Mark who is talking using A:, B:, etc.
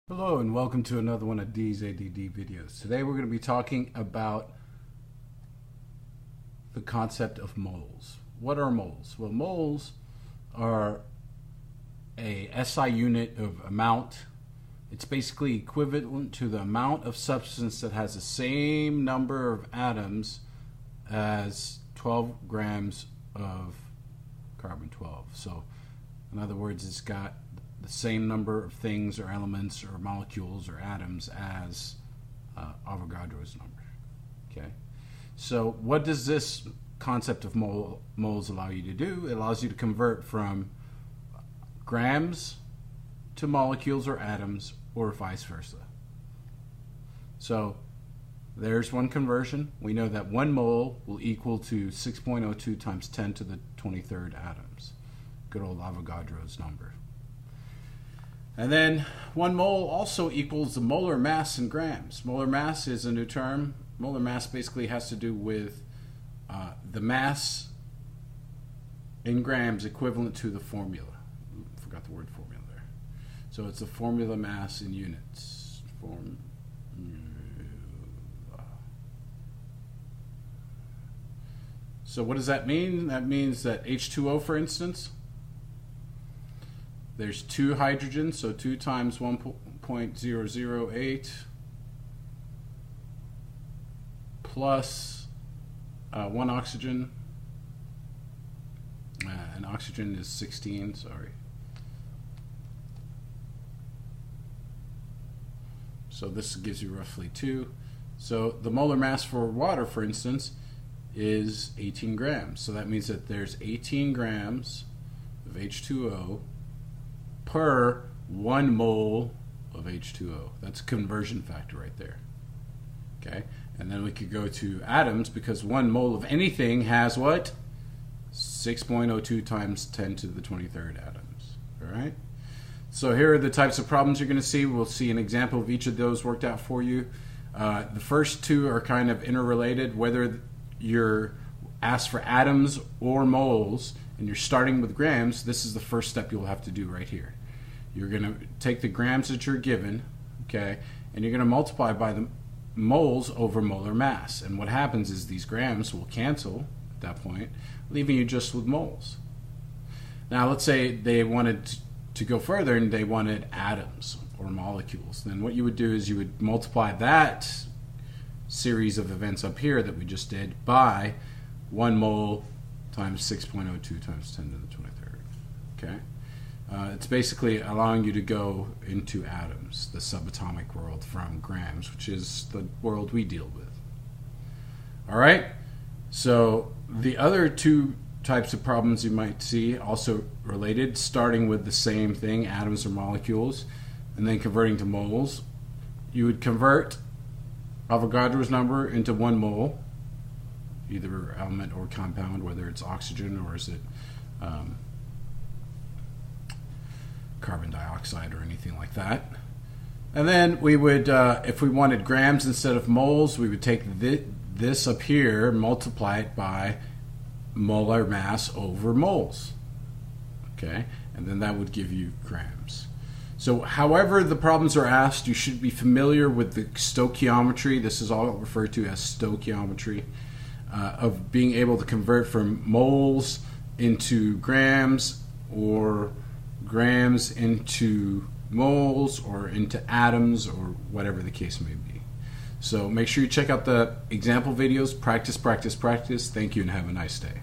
A: Hello and welcome to another one of D's ADD videos. Today we're going to be talking about the concept of moles. What are moles? Well, moles are a SI unit of amount. It's basically equivalent to the amount of substance that has the same number of atoms as 12 grams of carbon-12. So in other words, it's got the same number of things or elements or molecules or atoms as Avogadro's number. Okay, so what does this concept of moles allow you to do? It allows you to convert from grams to molecules or atoms, or vice versa. So there's one conversion. We know that 1 mole will equal to 6.02 times 10 to the 23rd atoms. Good old Avogadro's number. And then 1 mole also equals the molar mass in grams. Molar mass is a new term. Molar mass basically has to do with the mass in grams equivalent to the formula. Forgot the word formula there. So it's the formula mass in units. So what does that mean? That means that H2O, for instance, there's 2 hydrogens, so 2 times 1.008 plus 1 oxygen, and oxygen is 16, sorry. So this gives you roughly 2. So the molar mass for water, for instance, is 18 grams. So that means that there's 18 grams of H2O per 1 mole of H2O. That's a conversion factor right there. Okay, and then we could go to atoms, because 1 mole of anything has what? 6.02 times 10 to the 23rd atoms. All right. So here are the types of problems you're going to see. We'll see an example of each of those worked out for you. The first two are kind of interrelated. Whether you're asked for atoms or moles and you're starting with grams, this is the first step you'll have to do right here. You're going to take the grams that you're given, okay, and you're going to multiply by the moles over molar mass. And what happens is these grams will cancel at that point, leaving you just with moles. Now let's say they wanted to go further and they wanted atoms or molecules. Then what you would do is you would multiply that series of events up here that we just did by 1 mole times 6.02 times 10 to the 23rd. Okay, it's basically allowing you to go into atoms, the subatomic world, from grams, which is the world we deal with. All right, so the other two types of problems you might see also related, starting with the same thing, atoms or molecules, and then converting to moles. You would convert Avogadro's number into 1 mole, either element or compound, whether it's oxygen or is it carbon dioxide or anything like that. And then we would, if we wanted grams instead of moles, we would take this up here, multiply it by molar mass over moles. Okay, and then that would give you grams. So however the problems are asked, you should be familiar with the stoichiometry. This is all referred to as stoichiometry, of being able to convert from moles into grams, or grams into moles, or into atoms, or whatever the case may be. So make sure you check out the example videos. Practice, practice, practice. Thank you and have a nice day.